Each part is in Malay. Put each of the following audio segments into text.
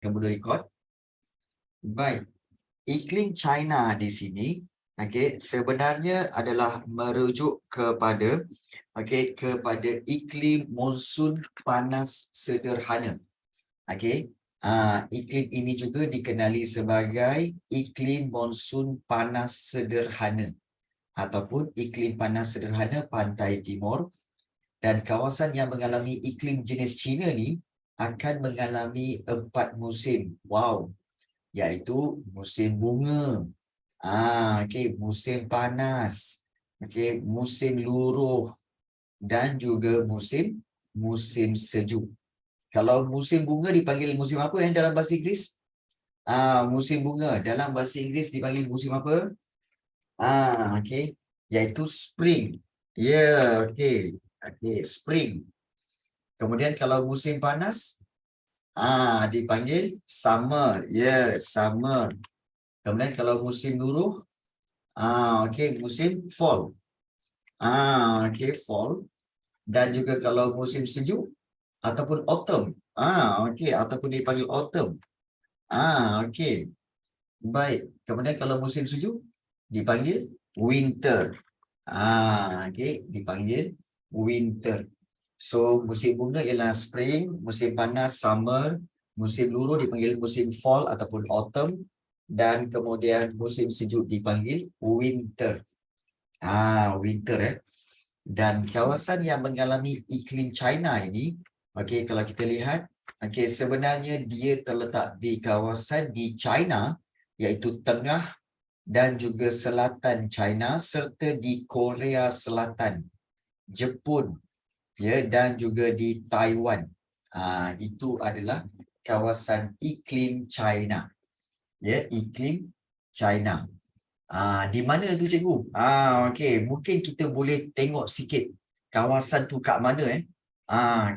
Kamu boleh record. Baik. Iklim China di sini, sebenarnya adalah merujuk kepada iklim monsun panas sederhana. Iklim ini juga dikenali sebagai iklim monsun panas sederhana ataupun iklim panas sederhana pantai timur, dan kawasan yang mengalami iklim jenis China ni akan mengalami 4 musim. Wow. Iaitu musim bunga, musim panas, musim luruh dan juga musim sejuk. Kalau musim bunga dipanggil musim apa dalam bahasa Inggeris? Musim bunga dalam bahasa Inggeris dipanggil musim apa? Iaitu spring. Spring. Kemudian kalau musim panas dipanggil summer. Summer. Kemudian kalau musim luruh, musim fall. Fall. Dan juga kalau musim sejuk ataupun autumn. Ataupun dipanggil autumn. Baik. Kemudian kalau musim sejuk dipanggil winter. Dipanggil winter. So musim bunga ialah spring, musim panas summer, musim luruh dipanggil musim fall ataupun autumn, dan kemudian musim sejuk dipanggil winter. Winter. Dan kawasan yang mengalami iklim China ini, kalau kita lihat, sebenarnya dia terletak di kawasan di China, iaitu tengah dan juga selatan China, serta di Korea Selatan, Jepun, dan juga di Taiwan. Itu adalah kawasan iklim China. Iklim China. Di mana tu cikgu? Mungkin kita boleh tengok sikit kawasan tu kat mana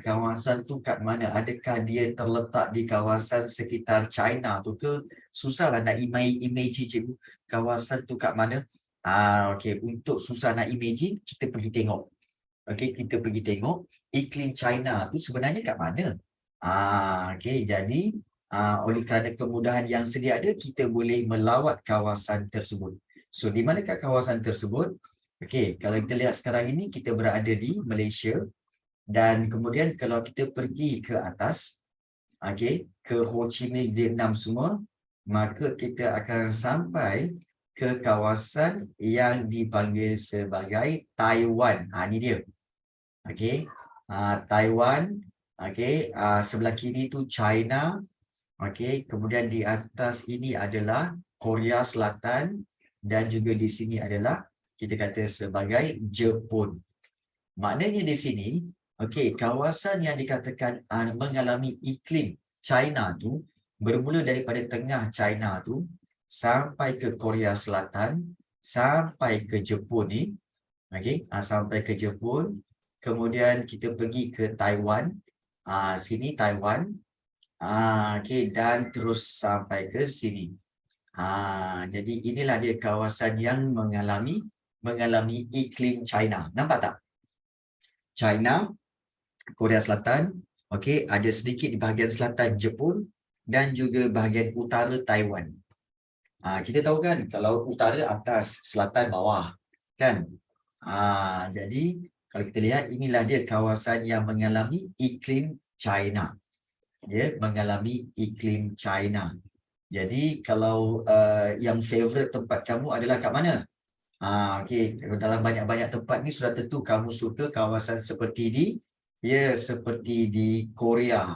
kawasan tu kat mana? Adakah dia terletak di kawasan sekitar China tu ke? Susahlah nak imagine cikgu kawasan tu kat mana. Untuk susah nak imagine, kita pergi tengok. Kita pergi tengok iklim China tu sebenarnya kat mana. Jadi oleh kerana kemudahan yang sedia ada, kita boleh melawat kawasan tersebut. So di manakah kawasan tersebut? Kalau kita lihat sekarang ini, kita berada di Malaysia, dan kemudian kalau kita pergi ke atas, ke Ho Chi Minh, Vietnam semua, maka kita akan sampai ke kawasan yang dipanggil sebagai Taiwan. Ini dia. Taiwan. Sebelah kiri tu China. Kemudian di atas ini adalah Korea Selatan, dan juga di sini adalah kita kata sebagai Jepun. Maknanya di sini, kawasan yang dikatakan mengalami iklim China tu bermula daripada tengah China tu sampai ke Korea Selatan, sampai ke Jepun ni. Sampai ke Jepun. Kemudian kita pergi ke Taiwan. Sini Taiwan. Dan terus sampai ke sini. Jadi inilah dia kawasan yang mengalami iklim China. Nampak tak? China, Korea Selatan, ada sedikit di bahagian selatan Jepun, dan juga bahagian utara Taiwan. Kita tahu kan, kalau utara atas, selatan bawah, kan? Jadi kalau kita lihat, inilah dia kawasan yang mengalami iklim China. Mengalami iklim China. Jadi kalau yang favorite tempat kamu adalah kat mana? Dalam banyak-banyak tempat ni sudah tentu kamu suka kawasan seperti di Korea.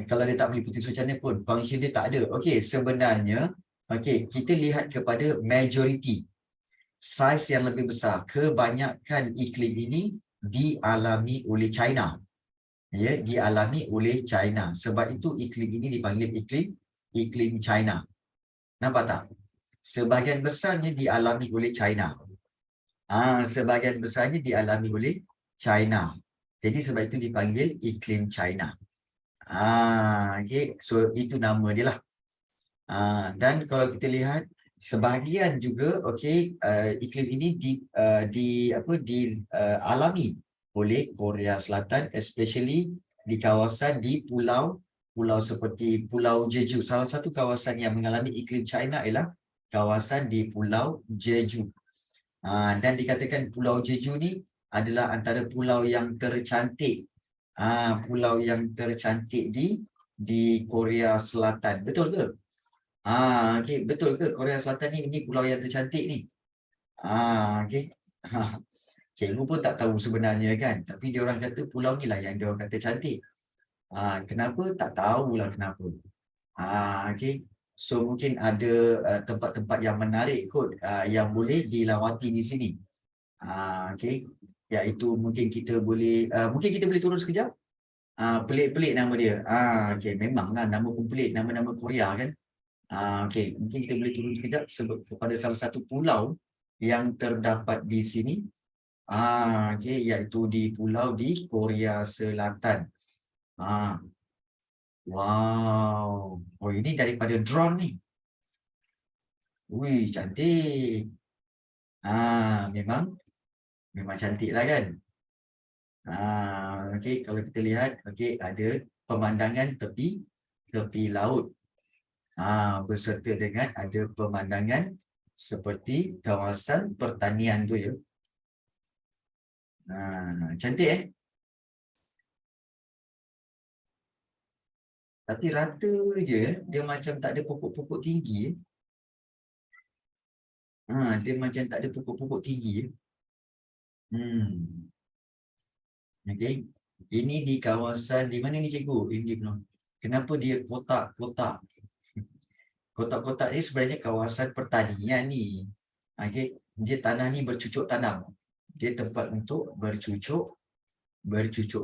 Kalau dia tak meliputi sucannya pun, function dia tak ada. Sebenarnya kita lihat kepada majority, saiz yang lebih besar, kebanyakan iklim ini dialami oleh China. Dialami oleh China. Sebab itu iklim ini dipanggil iklim China. Nampak tak? Sebahagian besarnya dialami oleh China. Sebahagian besarnya dialami oleh China. Jadi sebab itu dipanggil iklim China. So itu nama dia lah. Dan kalau kita lihat, sebahagian juga iklim ini dialami oleh Korea Selatan, especially di kawasan di pulau seperti Pulau Jeju. Salah satu kawasan yang mengalami iklim China ialah kawasan di Pulau Jeju. Dan dikatakan Pulau Jeju ni adalah antara pulau yang tercantik. Pulau yang tercantik di Korea Selatan. Betul ke? Okey, betul ke Korea Selatan ni pulau yang tercantik ni? Okey. Cikgu pun tak tahu sebenarnya kan. Tapi dia orang kata pulau ni lah yang dia orang kata cantik. Kenapa? Tak tahulah kenapa. Okey. So mungkin ada tempat-tempat yang menarik kot yang boleh dilawati di sini. Okey. Iaitu mungkin kita boleh turun sekejap. Pelik-pelik nama dia. Okey, memanglah nama pun pelik, nama-nama Korea kan. Okey, mungkin kita boleh turun sekejap kepada salah satu pulau yang terdapat di sini. Okey, iaitu di pulau di Korea Selatan. Wow. Oh, ini daripada drone ni. Wih, cantik. Memang cantik lah kan. Okey, kalau kita lihat, okey, ada pemandangan tepi laut. Berserta dengan ada pemandangan seperti kawasan pertanian tu ya. Cantik Tapi rata je, dia macam tak ada pokok-pokok tinggi. Dia macam tak ada pokok-pokok tinggi. Okey. Ini di kawasan di mana ni cikgu? Ini belum. Kenapa dia kotak-kotak? Kotak-kotak ni sebenarnya kawasan pertanian ni. Okey. Dia tanah ni bercucuk tanam. Dia tempat untuk bercucuk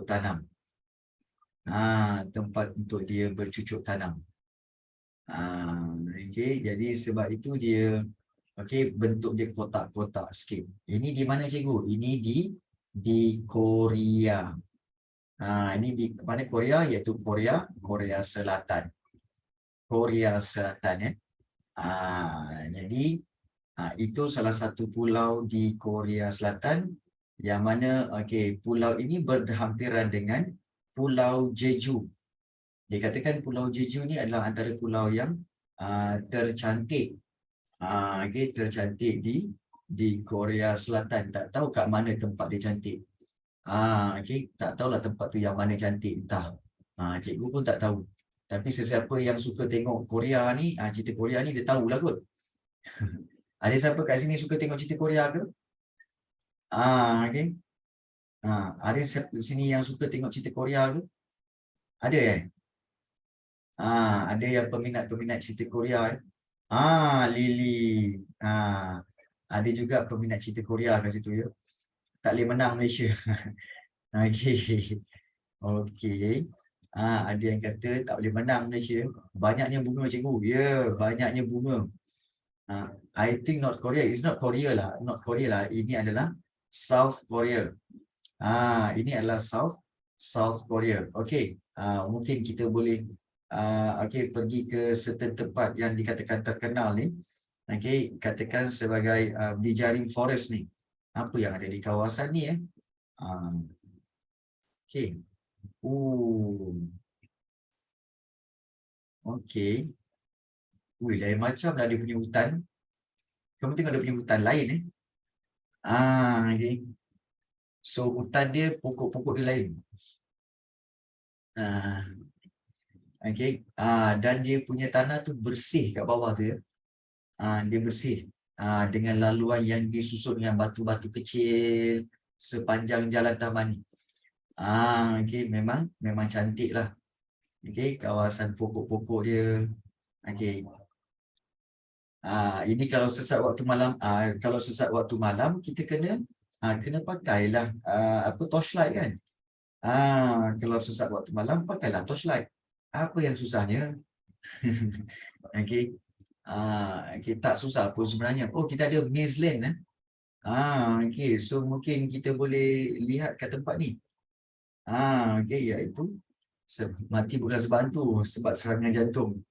tanam. Tempat untuk dia bercucuk tanam. Okey, jadi sebab itu dia bentuk dia kotak-kotak sikit. Ini di mana cikgu? Ini di Korea. Ini di mana Korea? Iaitu Korea Selatan. Korea Selatan ya. Jadi itu salah satu pulau di Korea Selatan yang mana pulau ini berhampiran dengan Pulau Jeju. Dikatakan Pulau Jeju ni adalah antara pulau yang tercantik. Tercantik di Korea Selatan. Tak tahu kat mana tempat dia cantik. Tak tahulah tempat tu yang mana cantik, entah. Cikgu pun tak tahu. Tapi sesiapa yang suka tengok Korea ni, cerita Korea ni dia tahulah kot. Ada siapa kat sini suka tengok cerita Korea ke? Ada siapa kat sini yang suka tengok cerita Korea ke? Ada ada yang peminat cerita Korea Lily. Ada juga peminat cerita Korea kat situ ya. Tak boleh menang Malaysia. Okey. Ada yang kata tak boleh menang Malaysia. Banyaknya bunga cikgu. Ya, banyaknya bunga. I think North Korea is not Korea lah. Not Korea lah. Ini adalah South Korea. Ini adalah South Korea. Okey. Mungkin kita boleh pergi ke certain tempat yang dikatakan terkenal ni. Katakan sebagai Bijaring Forest ni. Apa yang ada di kawasan ni Okey. Okey. Lain macam lah dia punya hutan. Kamu tengok dia punya hutan lain Okay. So hutan dia, pokok-pokok dia lain. Okay. Dan dia punya tanah tu bersih kat bawah tu ya. Dia bersih. Dengan laluan yang disusun dengan batu-batu kecil sepanjang jalan taman ni. Okay. Memang cantik lah. Okay. Kawasan pokok-pokok dia. Okay. Ini kalau sesat waktu malam, kita kena pakailah torchlight kan. Kalau sesat waktu malam pakailah torchlight. Apa yang susahnya? Okey. Tak susah pun sebenarnya. Oh, kita ada maze lane okey. So mungkin kita boleh lihat kat tempat ni. Okey, iaitu mati bukan sebantu sebab serangan jantung.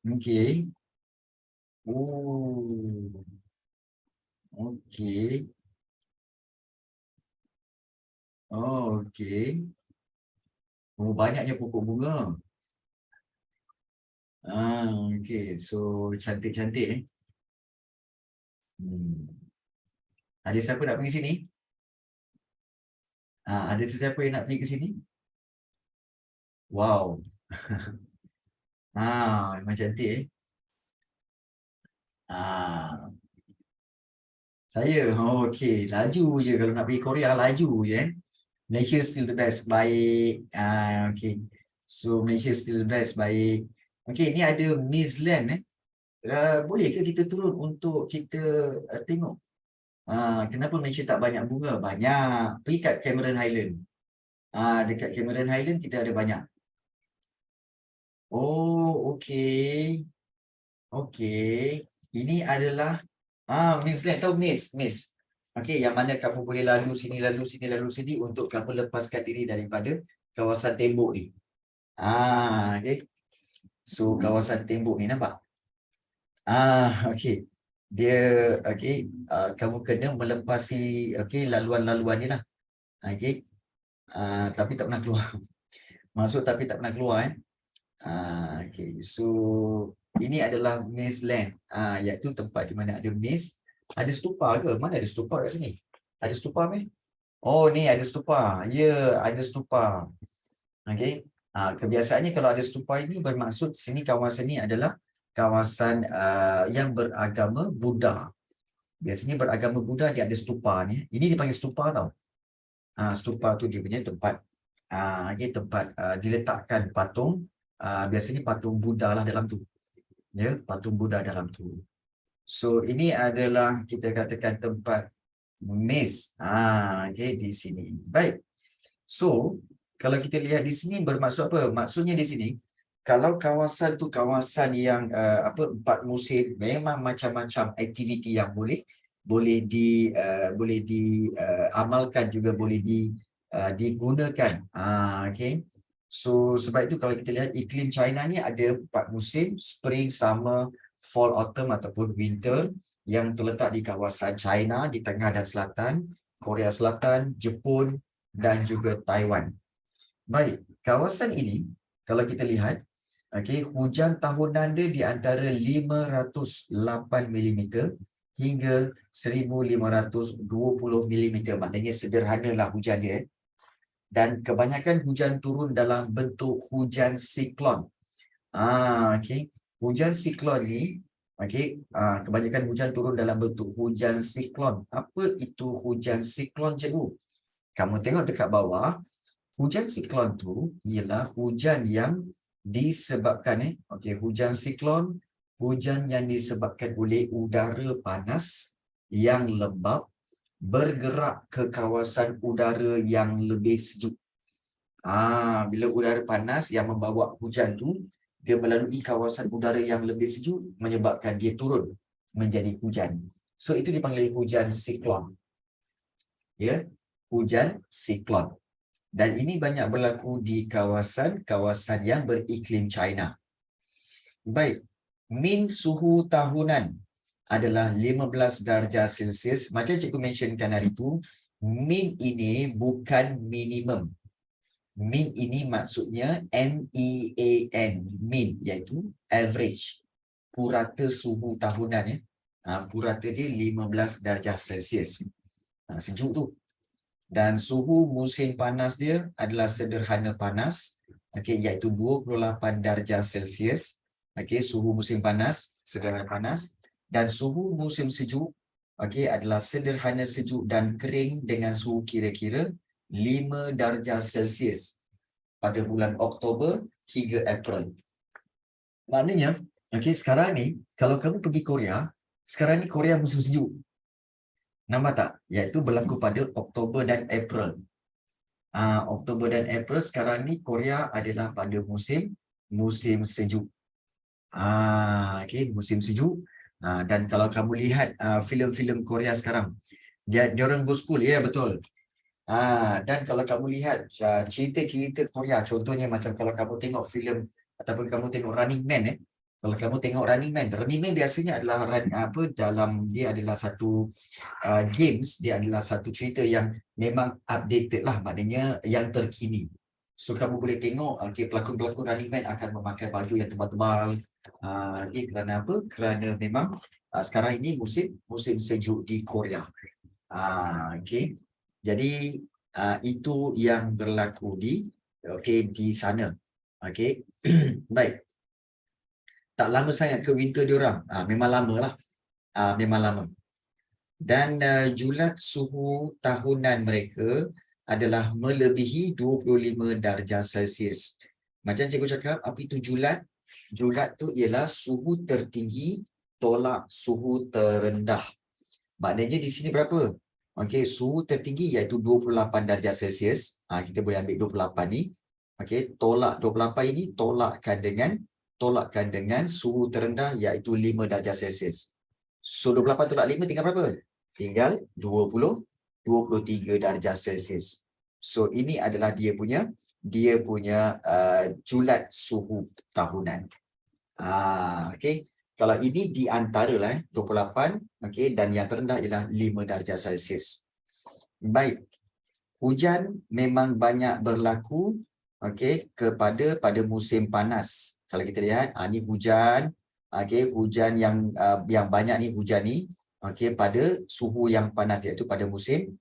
Okey. Okey. Okey. Oh, banyaknya pokok bunga. Okay. So, cantik-cantik Ada siapa nak pergi sini? Ada sesiapa yang nak pergi ke sini? Wow. Memang cantik Saya, okay. Laju je kalau nak pergi Korea, laju je Malaysia still the best, baik. Okay. So, Malaysia still the best, baik. Okay, ni ada Miss Land boleh ke kita turun untuk kita tengok? Kenapa Malaysia tak banyak bunga? Banyak. Pergi kat Cameron Highland. Dekat Cameron Highland kita ada banyak. Oh, okay. Okay. Ini adalah Miss Land, tahu Miss. Okay, yang mana kamu boleh lalu sini, lalu sini, lalu sini untuk kamu lepaskan diri daripada kawasan tembok ni. Okay. So, kawasan tembok ni nampak? Okay. Dia, okay, kamu kena melepasi, okay, laluan-laluan ni lah. Okay. Tapi tak pernah keluar. Masuk tapi tak pernah keluar Okay. So, ini adalah Maze Land. Iaitu tempat di mana ada maze. Ada stupa ke? Mana ada stupa kat sini? Ada stupa meh? Oh, ni ada stupa. Ya, ada stupa. Okay. Kebiasaannya kalau ada stupa ini bermaksud sini kawasan ni adalah kawasan yang beragama Buddha. Biasanya beragama Buddha dia ada stupa ni. Ini dipanggil stupa tau. Stupa tu dia punya tempat tempat diletakkan patung. Biasanya patung Buddha lah dalam tu. Ya, patung Buddha dalam tu. So ini adalah kita katakan tempat maze. Okay, di sini. Baik. So kalau kita lihat di sini bermaksud apa? Maksudnya di sini kalau kawasan tu kawasan yang 4 musim, memang macam-macam aktiviti yang boleh diamalkan juga boleh digunakan. Okay. So sebab itu kalau kita lihat iklim China ni ada 4 musim, spring, summer, fall, autumn ataupun winter yang terletak di kawasan China di tengah dan selatan, Korea Selatan, Jepun dan juga Taiwan. Baik, kawasan ini kalau kita lihat, okay, hujan tahunan dia di antara 508 mm hingga 1520 mm. Maknanya sederhanalah hujan dia. Dan kebanyakan hujan turun dalam bentuk hujan siklon. Okay. Hujan siklon ni, okay, kebanyakan hujan turun dalam bentuk hujan siklon. Apa itu hujan siklon, cikgu? Kamu tengok dekat bawah, hujan siklon tu ialah hujan yang disebabkan hujan siklon, hujan yang disebabkan oleh udara panas yang lembap bergerak ke kawasan udara yang lebih sejuk. Bila udara panas yang membawa hujan tu, dia melalui kawasan udara yang lebih sejuk menyebabkan dia turun menjadi hujan. So itu dipanggil hujan siklon. Ya, hujan siklon. Dan ini banyak berlaku di kawasan-kawasan yang beriklim China. Baik, min suhu tahunan adalah 15 darjah Celsius. Macam cikgu mentionkan hari itu, min ini bukan minimum. Min ini maksudnya MEAN, min, iaitu average. Purata suhu tahunan. Purata dia 15 darjah Celsius. Sejuk tu. Dan suhu musim panas dia adalah sederhana panas, iaitu 28 darjah Celsius. Suhu musim panas, sederhana panas. Dan suhu musim sejuk adalah sederhana sejuk dan kering dengan suhu kira-kira 5 darjah Celsius pada bulan Oktober hingga April. Maknanya, sekarang ni kalau kamu pergi Korea, sekarang ni Korea musim sejuk. Nampak tak? Iaitu berlaku pada Oktober dan April. Oktober dan April sekarang ni Korea adalah pada musim sejuk. Musim sejuk. Dan kalau kamu lihat filem-filem Korea sekarang, diorang go school, ya betul. Dan kalau kamu lihat cerita-cerita Korea, contohnya macam kalau kamu tengok filem ataupun kamu tengok Running Man, kalau kamu tengok Running Man biasanya adalah dalam dia adalah satu games, dia adalah satu cerita yang memang updated lah, maknanya yang terkini. So kamu boleh tengok pelakon-pelakon Running Man akan memakai baju yang tebal-tebal. Kerana apa? Kerana memang sekarang ini musim sejuk di Korea. Jadi itu yang berlaku di sana. Baik. Tak lama sangat ke winter diorang. Memang lama lah. Memang lama. Dan julat suhu tahunan mereka adalah melebihi 25 darjah Celsius. Macam cikgu cakap, apa itu julat? Julat tu ialah suhu tertinggi tolak suhu terendah. Maknanya di sini berapa? Suhu tertinggi iaitu 28 darjah Celsius. Kita boleh ambil 28 ni. Tolak 28 ini tolakkan dengan suhu terendah iaitu 5 darjah Celsius. So 28 tolak 5 tinggal berapa? Tinggal 23 darjah Celsius. So ini adalah dia punya julat suhu tahunan. Kalau ini di antara 28, dan yang terendah ialah 5 darjah Celsius. Baik. Hujan memang banyak berlaku pada musim panas. Kalau kita lihat, ni hujan, hujan yang banyak ni hujan ni pada suhu yang panas, iaitu pada musim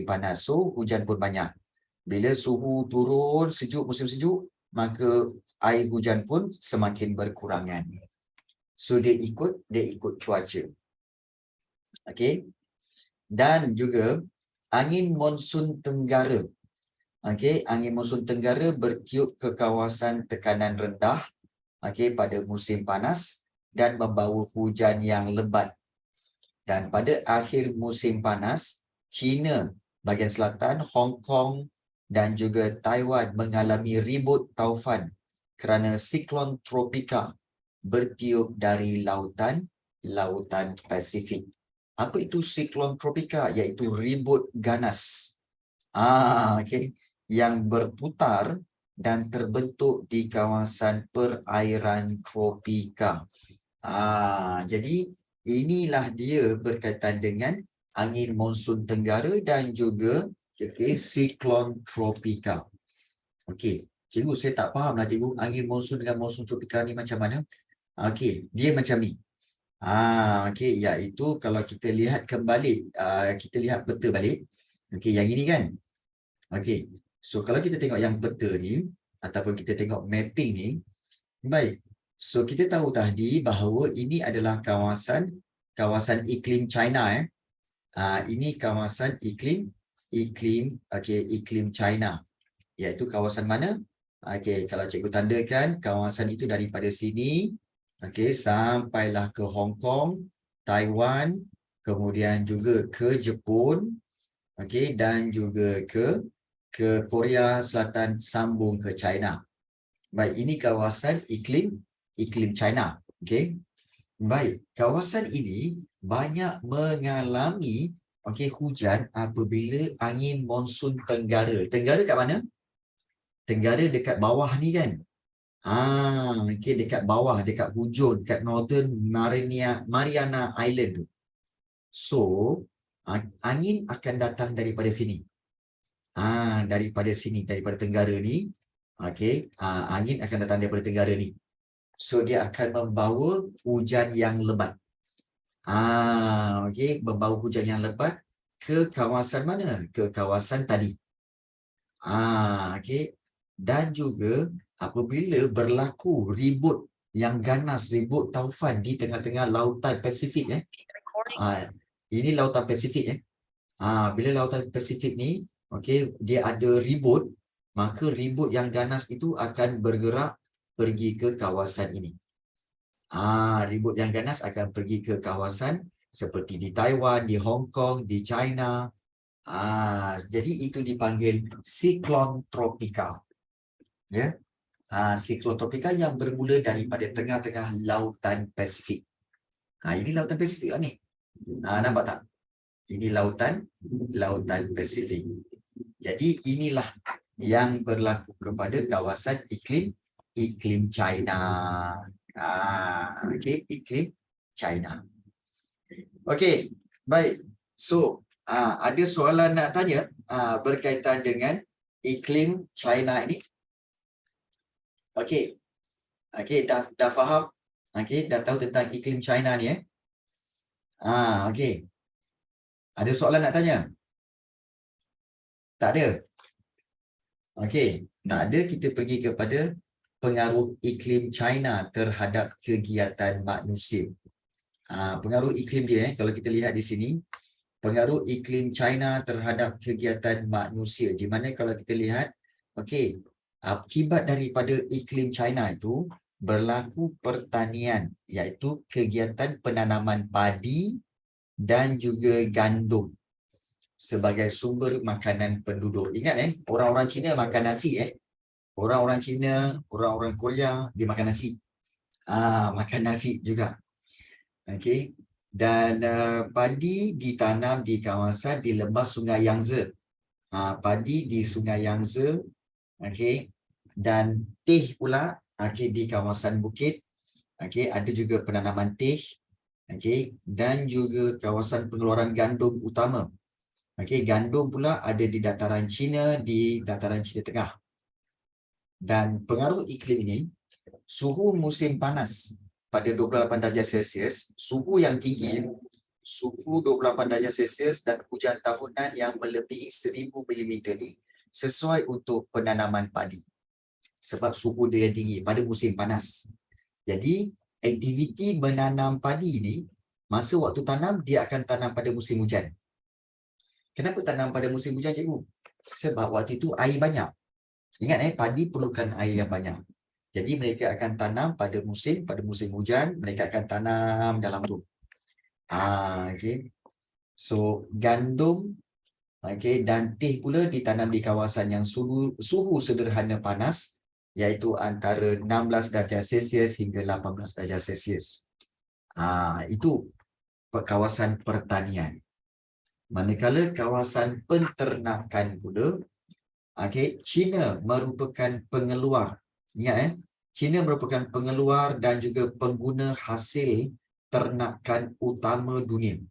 panas. So hujan pun banyak. Bila suhu turun musim sejuk, maka air hujan pun semakin berkurangan. So dia ikut cuaca. Dan juga angin monsun tenggara. Angin monsun tenggara bertiup ke kawasan tekanan rendah pada musim panas dan membawa hujan yang lebat. Dan pada akhir musim panas, China bahagian selatan, Hong Kong dan juga Taiwan mengalami ribut taufan kerana siklon tropika bertiup dari lautan Pasifik. Apa itu siklon tropika? Iaitu ribut ganas. Yang berputar dan terbentuk di kawasan perairan tropika. Jadi inilah dia berkaitan dengan angin monsun tenggara dan juga siklon tropika. Cikgu, saya tak faham lah cikgu, angin monsun dengan monsun tropika ni macam mana? Dia macam ni. Iaitu kalau kita lihat kembali, kita lihat peta balik. Yang ini kan? So kalau kita tengok yang peta ni ataupun kita tengok mapping ni, baik. So kita tahu tadi bahawa ini adalah kawasan iklim China. Ini kawasan iklim China. Iaitu kawasan mana? Kalau cikgu tandakan, kawasan itu daripada sini sampailah ke Hong Kong, Taiwan, kemudian juga ke Jepun, dan juga ke Korea Selatan sambung ke China. Baik, ini kawasan iklim China. Baik, kawasan ini banyak mengalami hujan apabila angin monsun tenggara. Tenggara kat mana? Tenggara dekat bawah ni kan? Dekat bawah, dekat hujung, dekat Northern Mariana Island tu. So, angin akan datang daripada sini. Daripada sini, daripada tenggara ni. Angin akan datang daripada tenggara ni. So, dia akan membawa hujan yang lebat. Membawa hujan yang lebat ke kawasan mana? Ke kawasan tadi. Dan juga apabila berlaku ribut yang ganas, ribut taufan di tengah-tengah lautan Pasifik. Ini lautan Pasifik. Bila lautan Pasifik ni, dia ada ribut, maka ribut yang ganas itu akan bergerak pergi ke kawasan ini. Ribut yang ganas akan pergi ke kawasan seperti di Taiwan, di Hong Kong, di China. Jadi itu dipanggil siklon tropika. Siklon tropika yang bermula daripada tengah-tengah lautan Pasifik. Ini lautan Pasifik lah ni. Nampak tak? Ini lautan Pasifik. Jadi inilah yang berlaku kepada kawasan iklim China. Iklim China. Baik. So, ada soalan nak tanya berkaitan dengan iklim China ini? Okey. Okey, dah faham? Okey, dah tahu tentang iklim China ni okey. Ada soalan nak tanya? Tak ada. Okey, tak ada, kita pergi kepada pengaruh iklim China terhadap kegiatan manusia. Pengaruh iklim dia kalau kita lihat di sini, pengaruh iklim China terhadap kegiatan manusia. Di mana kalau kita lihat, okey, akibat daripada iklim China itu berlaku pertanian, iaitu kegiatan penanaman padi dan juga gandum sebagai sumber makanan penduduk. Ingat orang-orang Cina makan nasi Orang-orang Cina, orang-orang Korea dia makan nasi. Makan nasi juga. Okey. Dan padi ditanam di kawasan di lembah Sungai Yangtze. Padi di Sungai Yangtze, okey. Dan teh pula, okey, di kawasan bukit. Okey, ada juga penanaman teh. Okey, dan juga kawasan pengeluaran gandum utama. Okey, gandum pula ada di dataran China, di dataran China Tengah. Dan pengaruh iklim ini, suhu musim panas pada 28 darjah Celsius, suhu yang tinggi, suhu 28 darjah Celsius dan hujan tahunan yang melebihi 1000 mm ni sesuai untuk penanaman padi. Sebab suhu dia yang tinggi pada musim panas. Jadi, aktiviti menanam padi ni, masa waktu tanam, dia akan tanam pada musim hujan. Kenapa tanam pada musim hujan, cikgu? Sebab waktu itu air banyak. Ingat padi perlukan air yang banyak. Jadi mereka akan tanam pada musim hujan, mereka akan tanam dalam tu. Okey. So gandum, okey, dan teh pula ditanam di kawasan yang suhu sederhana panas, iaitu antara 16 darjah Celsius hingga 18 darjah Celsius. Itu kawasan pertanian. Manakala kawasan penternakan pula, okey, China merupakan pengeluar. Ingat China merupakan pengeluar dan juga pengguna hasil ternakan utama dunia.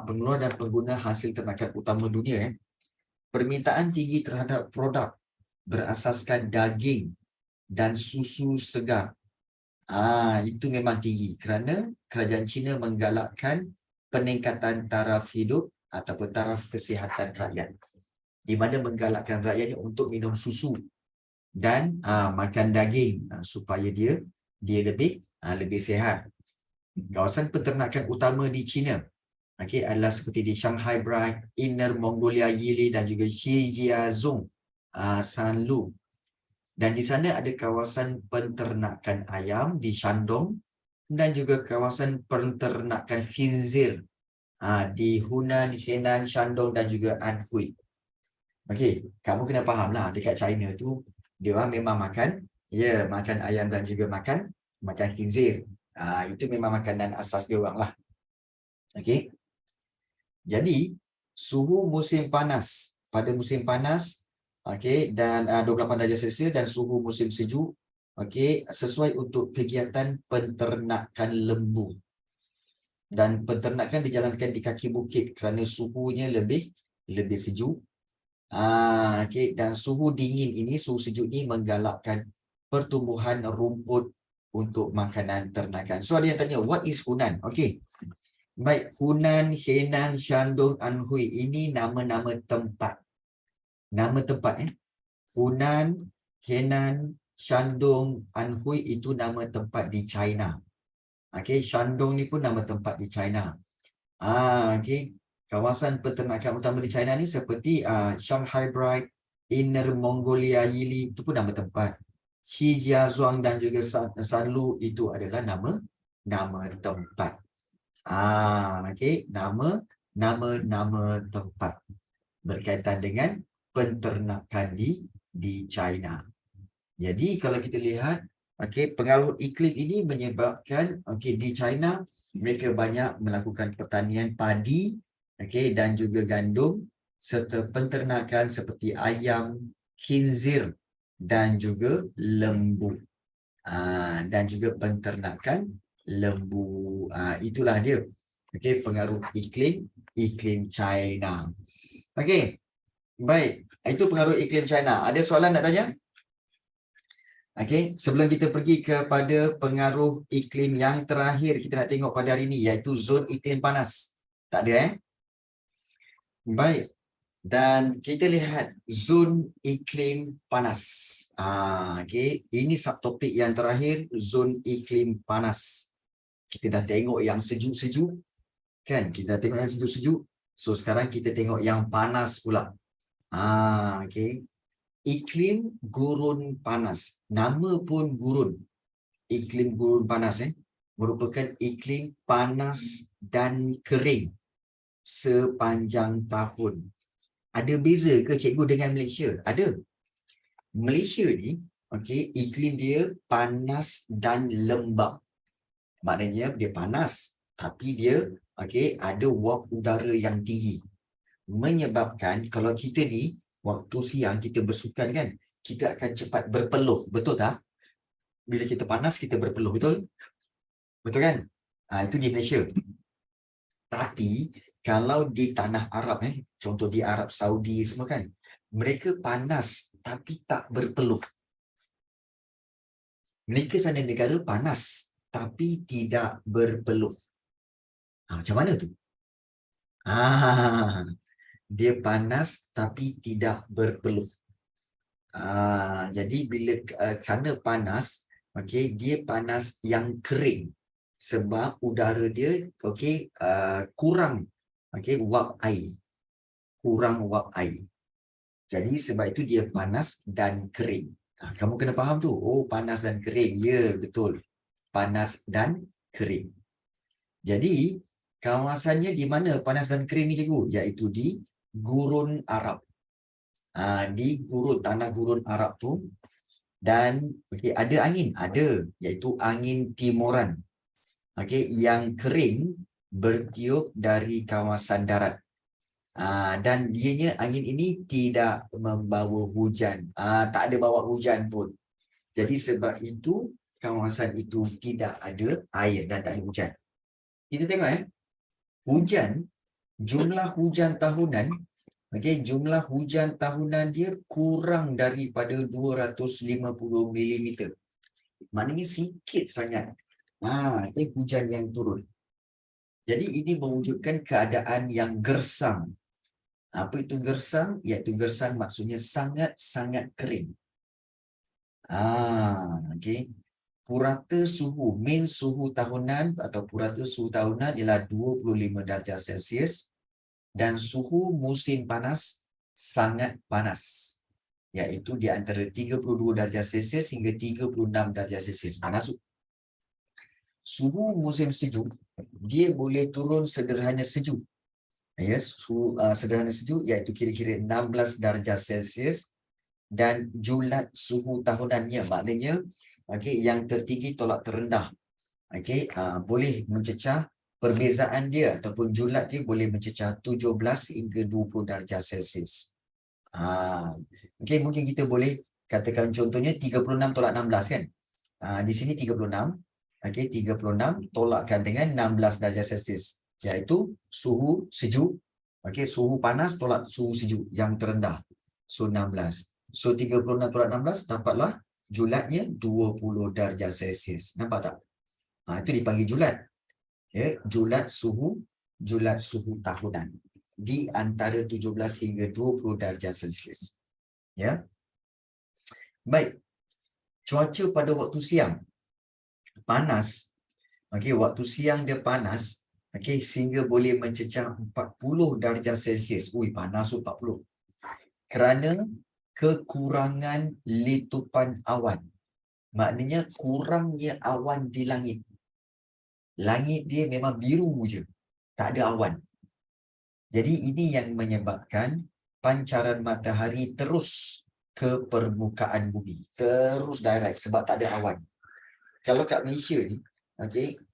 Pengeluar dan pengguna hasil ternakan utama dunia. Permintaan tinggi terhadap produk berasaskan daging dan susu segar. Itu memang tinggi kerana kerajaan China menggalakkan peningkatan taraf hidup ataupun taraf kesihatan rakyat. Di mana menggalakkan rakyatnya untuk minum susu dan makan daging supaya dia lebih sihat. Kawasan penternakan utama di China adalah seperti di Shanghai Bright, Inner Mongolia Yili dan juga Shijiazhuang Sanlu. Dan di sana ada kawasan penternakan ayam di Shandong dan juga kawasan penternakan khinzir di Hunan, Henan, Shandong dan juga Anhui. Okey, kamu kena fahamlah dekat China tu dia orang memang makan ayam dan juga makan khinzir. Itu memang makanan asas dia orang lah. Okey. Jadi suhu musim panas pada musim panas, okey, dan 28 darjah Celsius dan suhu musim sejuk, okey, sesuai untuk kegiatan penternakan lembu. Dan penternakan dijalankan di kaki bukit kerana suhunya lebih sejuk. Okay. Dan suhu dingin ini, suhu sejuk ini menggalakkan pertumbuhan rumput untuk makanan ternakan. So ada yang tanya, what is Hunan? Okey. Baik, Hunan, Henan, Shandong, Anhui ini nama-nama tempat. Nama tempat Hunan, Henan, Shandong, Anhui itu nama tempat di China. Okey, Shandong ni pun nama tempat di China. Okey. Kawasan peternakan utama di China ni seperti Shanghai Bright, Inner Mongolia Yili itu pun nama tempat. Shijiazhuang dan juga Sanlu itu adalah nama tempat. Okey, nama tempat berkaitan dengan penternakan di China. Jadi kalau kita lihat, okey, pengaruh iklim ini menyebabkan di China mereka banyak melakukan pertanian padi, okey, dan juga gandum serta penternakan seperti ayam, khinzir dan juga lembu. Dan juga penternakan lembu. Itulah dia. Okey, pengaruh iklim China. Okey. Baik, itu pengaruh iklim China. Ada soalan nak tanya? Okey, sebelum kita pergi kepada pengaruh iklim yang terakhir kita nak tengok pada hari ini iaitu zon iklim panas. Tak ada Baik. Dan kita lihat zon iklim panas. Okey, ini subtopik yang terakhir, zon iklim panas. Kita dah tengok yang sejuk-sejuk kan? Kita dah tengok yang sejuk-sejuk. So sekarang kita tengok yang panas pula. Okey. Iklim gurun panas. Nama pun gurun. Iklim gurun panas merupakan iklim panas dan kering sepanjang tahun. Ada beza ke cikgu dengan Malaysia? Ada. Malaysia ni, okey, iklim dia panas dan lembap. Maknanya dia panas, tapi dia okey ada wap udara yang tinggi. Menyebabkan kalau kita ni waktu siang kita bersukan kan, kita akan cepat berpeluh, betul tak? Bila kita panas kita berpeluh, betul? Betul kan? Itu di Malaysia. Tapi kalau di tanah Arab contoh di Arab Saudi semua kan, mereka panas tapi tak berpeluh. Mereka sana negara panas tapi tidak berpeluh. Macam mana tu? Dia panas tapi tidak berpeluh. Jadi bila sana panas, okey, dia panas yang kering sebab udara dia kurang wap air. Kurang wap air. Jadi sebab itu dia panas dan kering. Kamu kena faham tu. Oh, panas dan kering. Ya, betul. Panas dan kering. Jadi kawasannya di mana panas dan kering ni cikgu? Iaitu di Gurun Arab. Di tanah gurun Arab tu, dan ada angin, iaitu angin timuran yang kering bertiup dari kawasan darat, dan dianya angin ini tidak membawa hujan, tak ada bawa hujan pun. Jadi sebab itu kawasan itu tidak ada air dan tak ada hujan. Kita tengok hujan, jumlah hujan tahunan, jumlah hujan tahunan dia kurang daripada 250 mm. Maknanya sikit sangat. Ini hujan yang turun. Jadi ini mewujudkan keadaan yang gersang. Apa itu gersang? Iaitu gersang maksudnya sangat-sangat kering. Purata suhu, min suhu tahunan atau purata suhu tahunan ialah 25 darjah Celsius. Dan suhu musim panas sangat panas, iaitu di antara 32 darjah Celsius hingga 36 darjah Celsius. Panas. Suhu musim sejuk, dia boleh turun sederhana sejuk. Suhu sederhana sejuk iaitu kira-kira 16 darjah Celsius, dan julat suhu tahunannya, maknanya yang tertinggi tolak terendah boleh mencecah. Perbezaan dia ataupun julat dia boleh mencecah 17 hingga 20 darjah Celsius. Mungkin kita boleh katakan contohnya 36 tolak 16 kan. Di sini 36. 36 tolakkan dengan 16 darjah Celsius, iaitu suhu sejuk. Suhu panas tolak suhu sejuk yang terendah. So 16. So 36 tolak 16 dapatlah julatnya 20 darjah Celsius. Nampak tak? Itu dipanggil julat. Julat suhu tahunan di antara 17 hingga 20 darjah Celsius. Baik. Cuaca pada waktu siang panas. Waktu siang dia panas, sehingga boleh mencecah 40 darjah Celsius. Panas 40. Kerana kekurangan letupan awan. Maknanya kurangnya awan di langit. Langit dia memang biru je, tak ada awan. Jadi ini yang menyebabkan pancaran matahari terus ke permukaan bumi, terus direct sebab tak ada awan. Kalau kat Malaysia ni,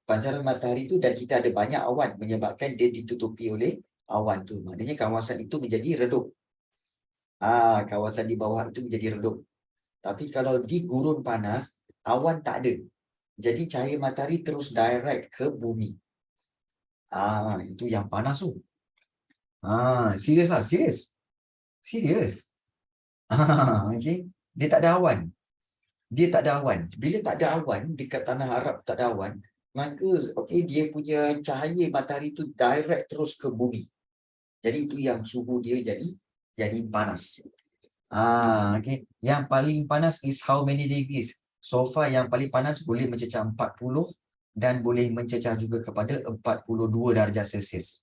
pancaran matahari tu dan kita ada banyak awan menyebabkan dia ditutupi oleh awan tu. Maknanya kawasan itu menjadi redup. Kawasan di bawah itu menjadi redup. Tapi kalau di gurun panas, awan tak ada. Jadi cahaya matahari terus direct ke bumi. Itu yang panas tu. Serius lah, serius. Dia tak ada awan. dia tak ada awan. Bila tak ada awan, dekat tanah Arab tak ada awan, maka okey, dia punya cahaya matahari tu direct terus ke bumi. Jadi itu yang suhu dia jadi panas. Okay. Yang paling panas is how many degrees? So far yang paling panas boleh mencecah 40 dan boleh mencecah juga kepada 42 darjah Celsius.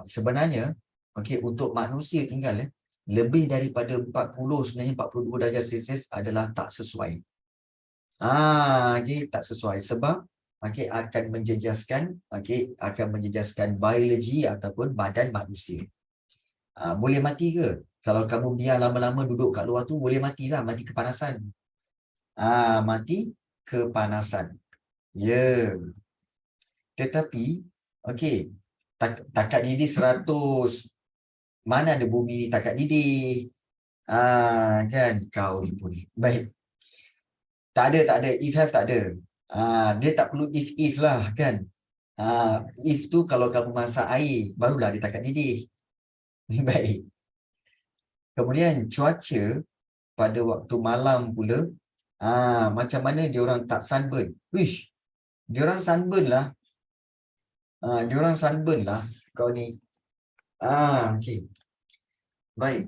Sebenarnya okey, untuk manusia tinggal lebih daripada 40, sebenarnya 42 darjah Celsius adalah tak sesuai. Okey, tak sesuai sebab okey akan menjejaskan biologi ataupun badan manusia. Boleh mati ke? Kalau kamu biar lama-lama duduk kat luar tu, boleh matilah, mati kepanasan. Mati kepanasan. Ya. Tetapi, okey, takat didih 100. Mana ada bumi ni takat didih? Kan? Kau ni pun. Baik. Tak ada. If have tak ada. Dia tak perlu if lah, kan? If tu kalau kamu masak air, barulah dia takat didih. Baik. Kemudian cuaca pada waktu malam pula, macam mana diorang tak sunburn? Wish, diorang sunburn lah. Diorang sunburn lah. Kau ni. Okay. Baik.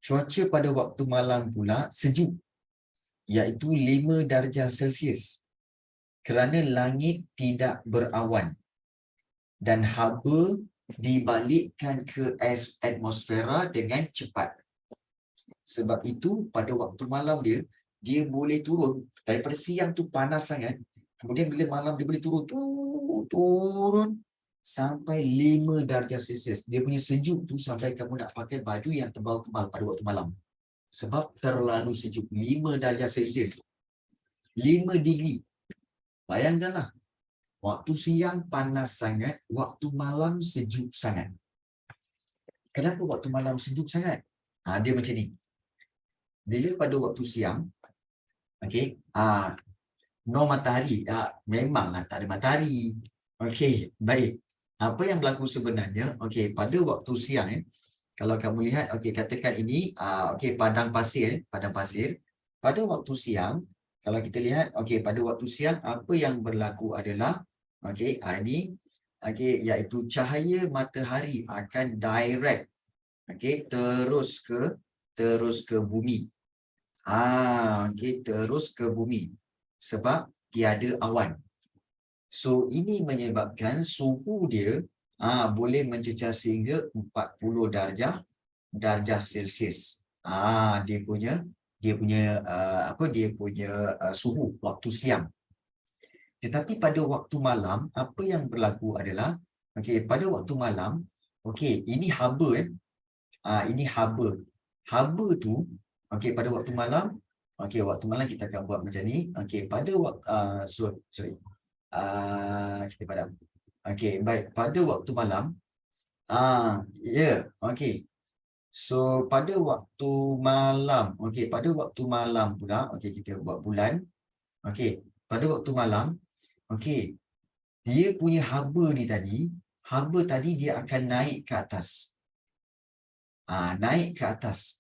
Cuaca pada waktu malam pula sejuk, iaitu 5 darjah Celsius. Kerana langit tidak berawan dan haba dibalikkan ke atmosfera dengan cepat. Sebab itu pada waktu malam dia boleh turun. Daripada siang tu panas sangat, kemudian bila malam dia boleh turun sampai 5 darjah Celsius. Dia punya sejuk tu sampai kamu nak pakai baju yang tebal-tebal pada waktu malam. Sebab terlalu sejuk. 5 darjah Celsius. 5 degree. Bayangkanlah. Waktu siang panas sangat, waktu malam sejuk sangat. Kenapa waktu malam sejuk sangat? Dia macam ni. Bila pada waktu siang, okey, no matahari, memanglah tak ada matahari. Okey, baik. Apa yang berlaku sebenarnya? Okey, pada waktu siang kalau kamu lihat, okey, katakan ini okey, padang pasir. Pada waktu siang, kalau kita lihat, okey, pada waktu siang apa yang berlaku adalah okey, ini okey, iaitu cahaya matahari akan direct okey, terus ke bumi. Okey, terus ke bumi sebab tiada awan. So ini menyebabkan suhu dia boleh mencecah sehingga 40 darjah Celsius. Dia punya suhu waktu siang. Tetapi pada waktu malam apa yang berlaku adalah okey, pada waktu malam okey, ini haba ini haba. Haba tu okey, pada waktu malam waktu malam kita akan buat macam ni. Okey, pada waktu sorry. Kita padam. Okey, baik. Pada waktu malam okey. So pada waktu malam, pada waktu malam pula, kita buat bulan. Okey, pada waktu malam, okey, dia punya haba tadi dia akan naik ke atas. Naik ke atas.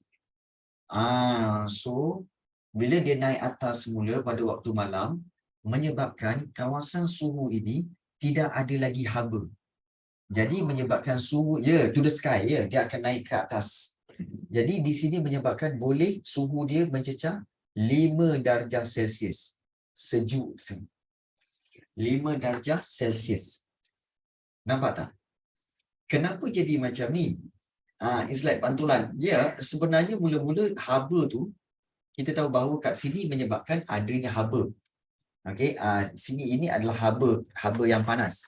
So bila dia naik atas semula pada waktu malam, menyebabkan kawasan suhu ini tidak ada lagi haba. Jadi menyebabkan suhu to the sky, dia akan naik ke atas. Jadi di sini menyebabkan boleh suhu dia mencecah 5 darjah Celsius. Sejuk. 5 darjah Celsius. Nampak tak? Kenapa jadi macam ni? It's like pantulan. Sebenarnya mula-mula haba tu, kita tahu bahawa kat sini menyebabkan adanya haba. Okey, sini ini adalah haba yang panas.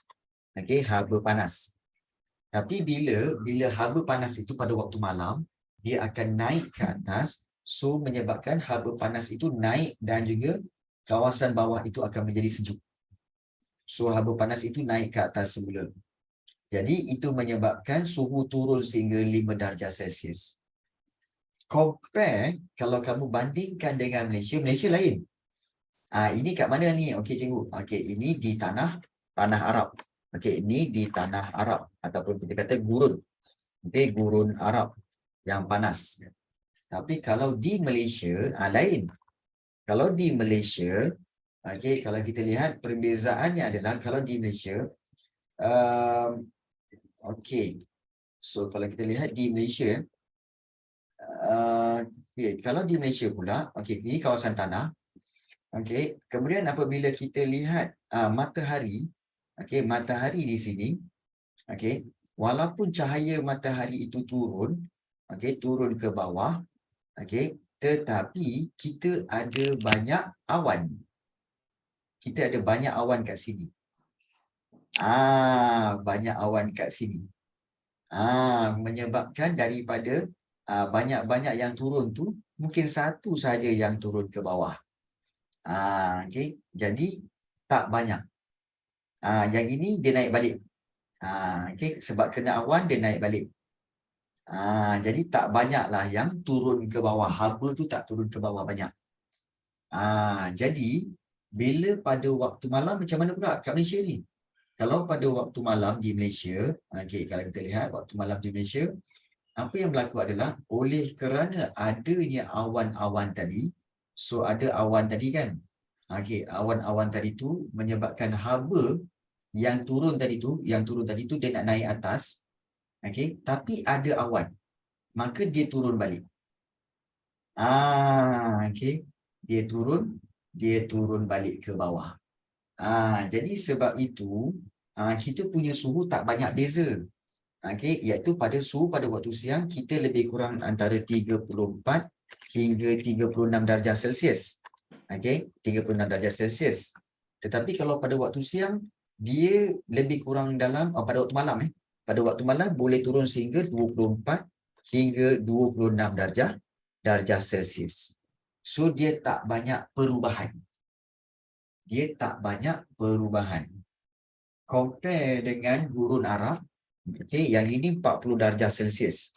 Okey, haba panas. Tapi bila haba panas itu pada waktu malam, dia akan naik ke atas, so menyebabkan haba panas itu naik dan juga kawasan bawah itu akan menjadi sejuk. So haba panas itu naik ke atas semula. Jadi itu menyebabkan suhu turun sehingga 5 darjah Celsius. Compare kalau kamu bandingkan dengan Malaysia lain. Ini kat mana ni? Okey cikgu. Okey, ini di tanah Arab. Okey, ini di tanah Arab ataupun kita kata gurun. Okey, gurun Arab yang panas. Tapi kalau di Malaysia lain. Kalau di Malaysia, okey, kalau kita lihat perbezaannya adalah kalau di Malaysia, um, okey. So kalau kita lihat di Malaysia, okey, kalau di Malaysia pula, okey, ini kawasan tanah. Okey, kemudian apabila kita lihat matahari, okey, matahari di sini, okey, walaupun cahaya matahari itu turun, okey, turun ke bawah, okey, tetapi kita ada banyak awan. Kita ada banyak awan kat sini. Banyak awan kat sini. Menyebabkan daripada banyak-banyak yang turun tu, mungkin satu saja yang turun ke bawah. Okey, jadi tak banyak. Yang ini dia naik balik. Okey, sebab kena awan dia naik balik. Jadi tak banyaklah yang turun ke bawah. Haba tu tak turun ke bawah banyak. Jadi bila pada waktu malam macam mana pula kat Malaysia ni? Kalau pada waktu malam di Malaysia, okey, kalau kita lihat waktu malam di Malaysia, apa yang berlaku adalah oleh kerana adanya awan-awan tadi, so ada awan tadi kan? Okey, awan-awan tadi tu menyebabkan haba yang turun tadi tu dia nak naik atas, okey, tapi ada awan, maka dia turun balik. Okey, dia turun balik ke bawah. Jadi sebab itu kita punya suhu tak banyak beza. Okey, iaitu pada suhu pada waktu siang kita lebih kurang antara 34 hingga 36 darjah Celsius. Okey, 36 darjah Celsius. Tetapi kalau pada waktu siang dia lebih kurang dalam pada waktu malam pada waktu malam boleh turun sehingga 24 hingga 26 darjah Celsius. So dia tak banyak perubahan. Dia tak banyak perubahan. Compare dengan gurun Arab, okey, yang ini 40 darjah Celsius.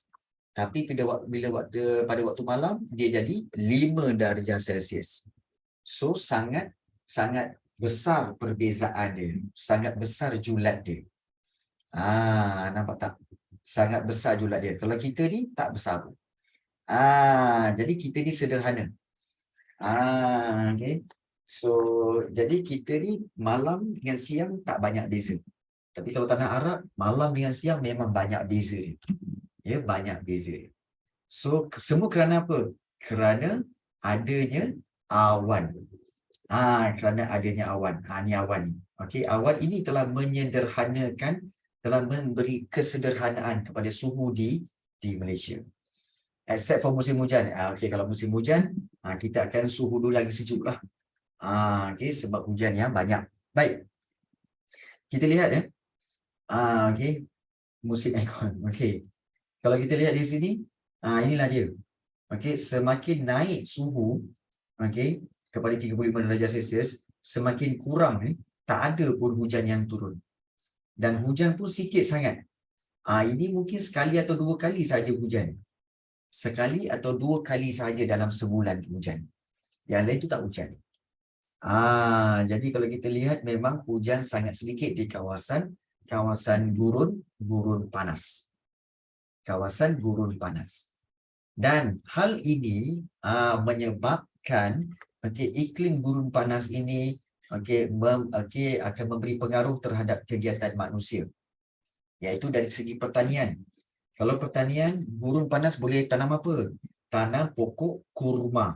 Tapi pada waktu malam dia jadi 5 darjah Celsius. So sangat besar perbezaan dia, sangat besar julat dia. Nampak tak? Sangat besar julat dia. Kalau kita ni tak besar pun. Jadi kita ni sederhana. Okay. So jadi kita ni malam dengan siang tak banyak beza. Tapi kalau tanah Arab, malam dengan siang memang banyak beza dia. Ya, banyak beza. So semua kerana apa? Kerana adanya awan. Kerana adanya awan. Ni awan ni. Okey, awan ini telah menyederhanakan, telah memberi kesederhanaan kepada suhu di Malaysia. Except for musim hujan. Okey, kalau musim hujan, kita akan suhu dulu lagi sejuk lah. Okey, sebab hujan yang banyak. Baik. Kita lihat ya. Okey. Musim aircon. Okey. Kalau kita lihat di sini, inilah dia. Okey, semakin naik suhu, okey, kepada 35 darjah Celsius, semakin kurang tak ada pun hujan yang turun. Dan hujan pun sikit sangat. Ini mungkin sekali atau dua kali saja hujan. Sekali atau dua kali saja dalam sebulan hujan. Yang lain tu tak hujan. Jadi kalau kita lihat memang hujan sangat sedikit di kawasan gurun panas. Kawasan gurun panas. Dan hal ini menyebabkan iklim gurun panas ini akan memberi pengaruh terhadap kegiatan manusia. Iaitu dari segi pertanian. Kalau pertanian, gurun panas boleh tanam apa? Tanam pokok kurma.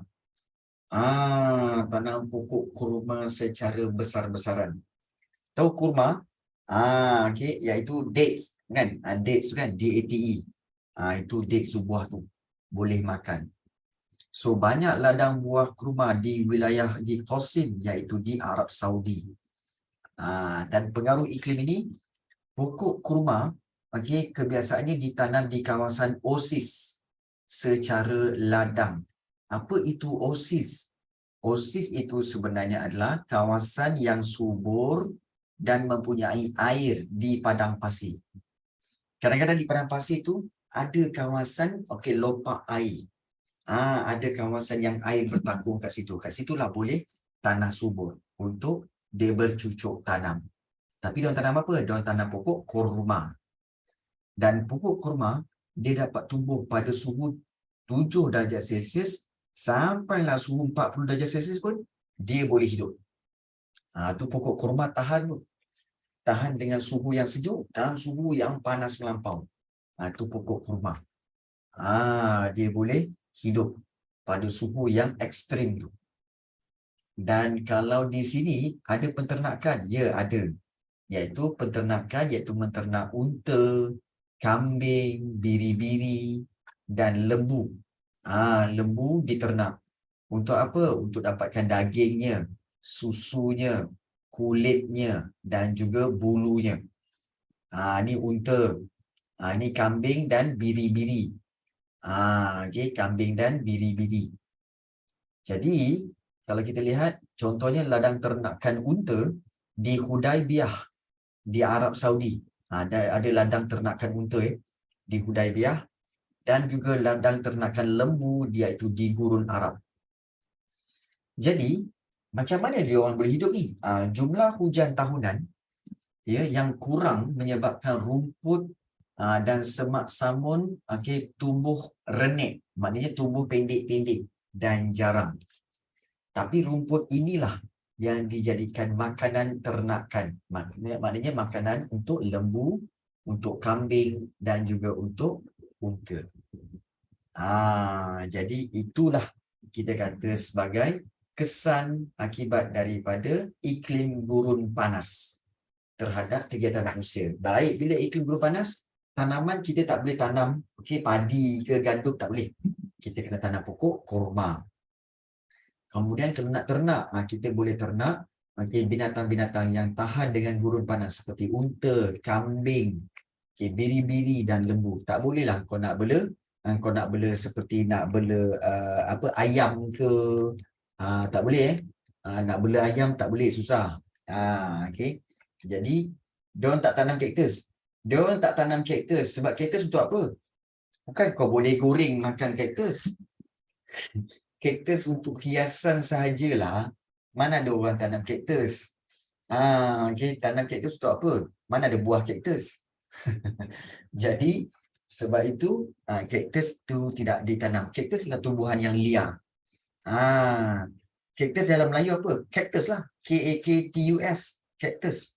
Tanam pokok kurma secara besar-besaran. Tahu kurma? Okey, iaitu dates kan? Dates tu kan, D-A-T-E. Itu dates buah tu. Boleh makan. So banyak ladang buah kurma di wilayah di Qasim, iaitu di Arab Saudi. Dan pengaruh iklim ini, pokok kurma kebiasaannya ditanam di kawasan oasis secara ladang. Apa itu oasis? Oasis itu sebenarnya adalah kawasan yang subur dan mempunyai air di padang pasir. Kadang-kadang di padang pasir itu ada kawasan lopak air. Ada kawasan yang air bertanggung kat situ. Kat situlah boleh tanah subur untuk dia bercucuk tanam. Tapi diorang tanam apa? Diorang tanam pokok kurma. Dan pokok kurma dia dapat tumbuh pada suhu 7 darjah Celsius sampailah suhu 40 darjah Celsius pun dia boleh hidup. Tu pokok kurma tahan tu. Tahan dengan suhu yang sejuk dan suhu yang panas melampau. Tu pokok kurma. Dia boleh hidup pada suhu yang ekstrim tu. Dan kalau di sini ada penternakan, ya ada. Iaitu penternakan, iaitu menternak unta, kambing, biri-biri dan lembu. Lembu diternak. Untuk apa? Untuk dapatkan dagingnya, susunya, kulitnya dan juga bulunya. Ni unta. Ni kambing dan biri-biri. Okay, kambing dan biri-biri. Jadi, kalau kita lihat, contohnya ladang ternakan unta di Hudaibiyah, di Arab Saudi. Ada ladang ternakan unta di Hudaibiyah dan juga ladang ternakan lembu iaitu di Gurun Arab. Jadi, macam mana dia orang boleh hidup ni? Jumlah hujan tahunan yang kurang menyebabkan rumput dan semak samun tumbuh renek. Maknanya tumbuh pendek-pendek dan jarang. Tapi rumput inilah yang dijadikan makanan ternakan. Maknanya makanan untuk lembu, untuk kambing dan juga untuk unta. Jadi itulah kita kata sebagai kesan akibat daripada iklim gurun panas terhadap kegiatan manusia. Baik, bila iklim gurun panas, tanaman kita tak boleh tanam padi ke gandum, tak boleh. Kita kena tanam pokok kurma. Kemudian kalau nak ternak, kita boleh ternak binatang-binatang yang tahan dengan gurun panas seperti unta, kambing, biri-biri dan lembu. Tak bolehlah kau nak bela seperti nak bela ayam ke, tak boleh nak bela ayam tak boleh, susah. Jadi diorang tak tanam kaktus. Diorang tak tanam kaktus sebab kaktus untuk apa? Bukan kau boleh goreng makan kaktus. Kaktus untuk hiasan sahajalah. Mana ada orang tanam kaktus? Tanam kaktus untuk apa? Mana ada buah kaktus? Jadi sebab itu kaktus tu tidak ditanam. Kaktus adalah tumbuhan yang liar. Kaktus dalam Melayu apa? Cactus lah. K-A-K-T-U-S. Cactus.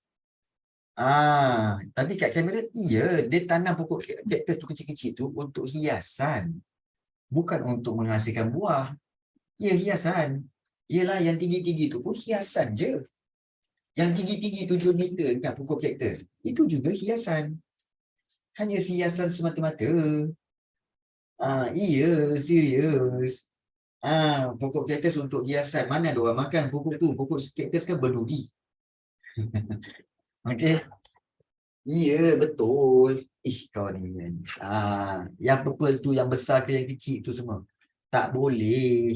Tapi kat Cameron, dia tanam pokok kaktus tu kecil-kecil tu untuk hiasan. Bukan untuk menghasilkan buah. Ya, hiasan. Yelah, yang tinggi-tinggi tu pun hiasan je. Yang tinggi-tinggi 7 meter kan pokok kaktus. Itu juga hiasan. Hanya hiasan semata-mata. Iya, serius. Pokok kaktus untuk hiasan. Mana ada orang makan pokok tu? Pokok kaktus kan berduri. Okey. Ya, betul. Kau ni. Yang purple tu, yang besar ke yang kecil tu semua. Tak boleh.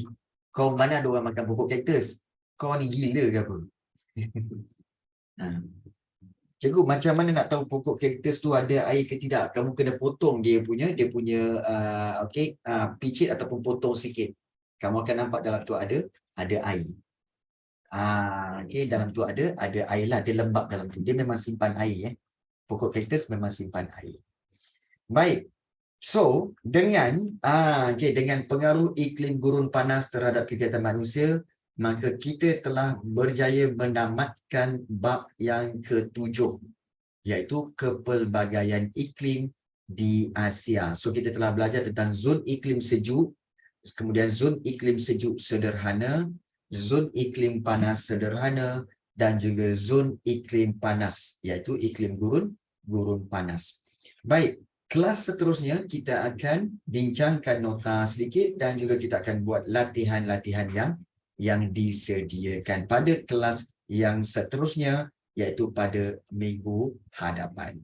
Kau mana ada orang makan pokok kaktus? Kau ni gila ke apa? Cikgu, macam mana nak tahu pokok kaktus tu ada air ke tidak? Kamu kena potong dia punya picit ataupun potong sikit. Kamu akan nampak dalam tu ada air. Dalam tu ada air lah, dia lembab dalam tu. Dia memang simpan air. Pokok kaktus memang simpan air. Baik. So, dengan pengaruh iklim gurun panas terhadap kegiatan manusia, maka kita telah berjaya menamatkan bab yang ke-7, iaitu kepelbagaian iklim di Asia. So, kita telah belajar tentang zon iklim sejuk, kemudian zon iklim sejuk sederhana, zon iklim panas sederhana dan juga zon iklim panas, iaitu iklim gurun panas. Baik, kelas seterusnya kita akan bincangkan nota sedikit dan juga kita akan buat latihan-latihan yang disediakan pada kelas yang seterusnya, iaitu pada minggu hadapan.